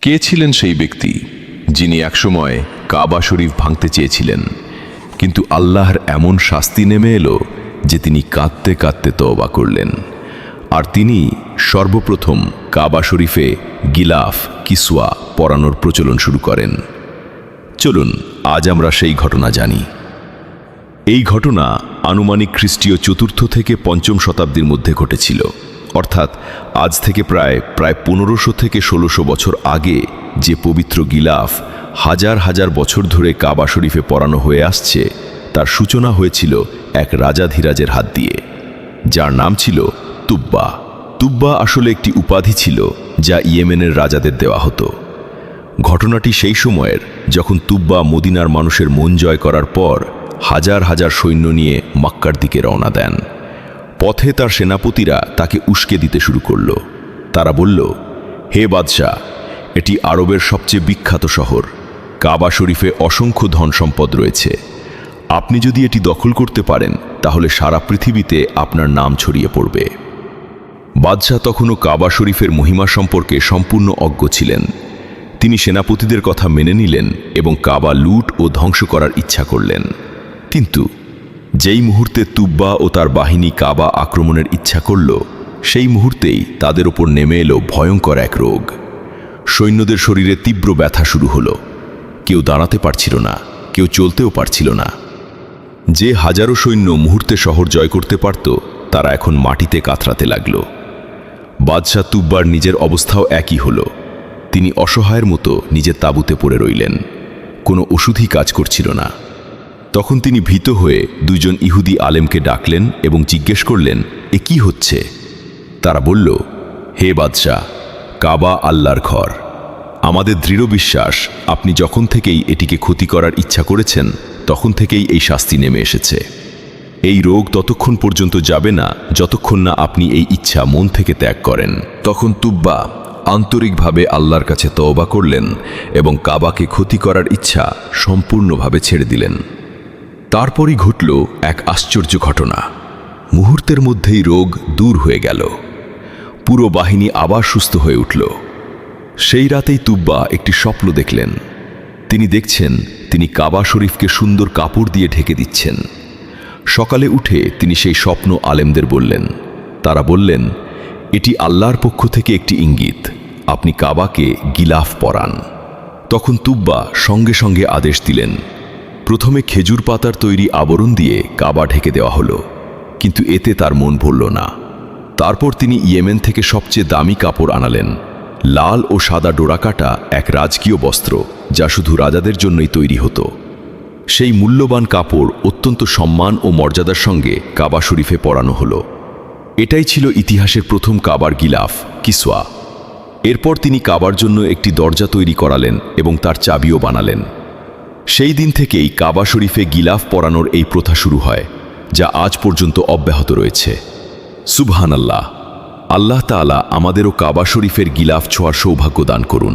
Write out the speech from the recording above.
কে ছিলেন সেই ব্যক্তি যিনি একসময় কাবা শরীফ ভাঙতে চেয়েছিলেন, কিন্তু আল্লাহর এমন শাস্তি নেমে এলো যে তিনি কাঁদতে কাঁদতে তওবা করলেন। আর তিনি সর্বপ্রথম কাবা শরীফে গিলাফ কিসওয়া পরানোর প্রচলন শুরু করেন। চলুন আজ আমরা সেই ঘটনা জানি। এই ঘটনা আনুমানিক খ্রিস্টীয় ৪র্থ থেকে ৫ম শতাব্দীর মধ্যে ঘটেছিল, অর্থাৎ আজ থেকে প্রায় ১৫০০ থেকে ১৬০০ বছর আগে যে পবিত্র গিলাফ হাজার হাজার বছর ধরে কাবা শরীফে পরানো হয়ে আসছে, তার সূচনা হয়েছিল এক রাজাধিরাজের হাত দিয়ে, যার নাম ছিল তুব্বা। তুব্বা আসলে একটি উপাধি ছিল যা ইয়েমেনের রাজাদের দেওয়া হতো। ঘটনাটি সেই সময়ের যখন তুব্বা মদিনার মানুষের মন জয় করার পর হাজার হাজার সৈন্য নিয়ে মক্কার দিকে রওনা দেন। পথে তার সেনাপতিরা তাকে উস্কে দিতে শুরু করল। তারা বলল, হে বাদশাহ, এটি আরবের সবচেয়ে বিখ্যাত শহর, কাবা শরীফে অসংখ্য ধন সম্পদ রয়েছে। আপনি যদি এটি দখল করতে পারেন তাহলে সারা পৃথিবীতে আপনার নাম ছড়িয়ে পড়বে। বাদশাহ তখনও কাবা শরীফের মহিমা সম্পর্কে সম্পূর্ণ অজ্ঞ ছিলেন। তিনি সেনাপতিদের কথা মেনে নিলেন এবং কাবা লুট ও ধ্বংস করার ইচ্ছা করলেন। কিন্তু যেই মুহূর্তে তুব্বা ও তার বাহিনী কাবা আক্রমণের ইচ্ছা করল, সেই মুহূর্তেই তাদের ওপর নেমে এলো ভয়ঙ্কর এক রোগ। সৈন্যদের শরীরে তীব্র ব্যথা শুরু হলো। কেউ দাঁড়াতে পারছিল না, কেউ চলতেও পারছিল না। যে হাজারো সৈন্য মুহূর্তে শহর জয় করতে পারত, তারা এখন মাটিতে কাতরাতে লাগল। বাদশাহ তুব্বার নিজের অবস্থাও একই হলো। তিনি অসহায়ের মতো নিজের তাঁবুতে পড়ে রইলেন। কোনো ওষুধই কাজ করছিল না। তখন তিনি ভীত হয়ে দুইজন ইহুদি আলেমকে ডাকলেন এবং জিজ্ঞেস করলেন, এ কি হচ্ছে? তারা বলল, হে বাদশাহ, কাবা আল্লাহর ঘর। আমাদের দৃঢ় বিশ্বাস আপনি যখন থেকেই এটিকে ক্ষতি করার ইচ্ছা করেছেন, তখন থেকেই এই শাস্তি নেমে এসেছে। এই রোগ ততক্ষণ পর্যন্ত যাবে না যতক্ষণ না আপনি এই ইচ্ছা মন থেকে ত্যাগ করেন। তখন তুব্বা আন্তরিকভাবে আল্লাহর কাছে তওবা করলেন এবং কাবাকে ক্ষতি করার ইচ্ছা সম্পূর্ণভাবে ছেড়ে দিলেন। তারপরই ঘটল এক আশ্চর্য ঘটনা। মুহূর্তের মধ্যেই রোগ দূর হয়ে গেল। পুরো বাহিনী আবার সুস্থ হয়ে উঠল। সেই রাতেই তুব্বা একটি স্বপ্ন দেখলেন। তিনি দেখছেন তিনি কাবা শরীফকে সুন্দর কাপড় দিয়ে ঢেকে দিচ্ছেন। সকালে উঠে তিনি সেই স্বপ্ন আলেমদের বললেন। তারা বললেন, এটি আল্লাহর পক্ষ থেকে একটি ইঙ্গিত, আপনি কাবাকে গিলাফ পরান। তখন তুব্বা সঙ্গে সঙ্গে আদেশ দিলেন। প্রথমে খেজুর পাতার তৈরি আবরণ দিয়ে কাবা ঢেকে দেওয়া হলো, কিন্তু এতে তার মন ভরল না। তারপর তিনি ইয়েমেন থেকে সবচেয়ে দামি কাপড় আনালেন, লাল ও সাদা ডোরাকাটা এক রাজকীয় বস্ত্র, যা শুধু রাজাদের জন্যই তৈরি হতো। সেই মূল্যবান কাপড় অত্যন্ত সম্মান ও মর্যাদার সঙ্গে কাবা শরীফে পরানো হলো। এটাই ছিল ইতিহাসের প্রথম কাবার গিলাফ কিসওয়া। এরপর তিনি কাবার জন্য একটি দরজা তৈরি করালেন এবং তার চাবিও বানালেন। সেই দিন থেকেই কাবা শরীফে গিলাফ পরানোর এই প্রথা শুরু হয়, যা আজ পর্যন্ত অব্যাহত রয়েছে। সুবহানাল্লাহ। আল্লাহ তাআলা আমাদেরও কাবা শরীফের গিলাফ ছোঁয়ার সৌভাগ্য দান করুন।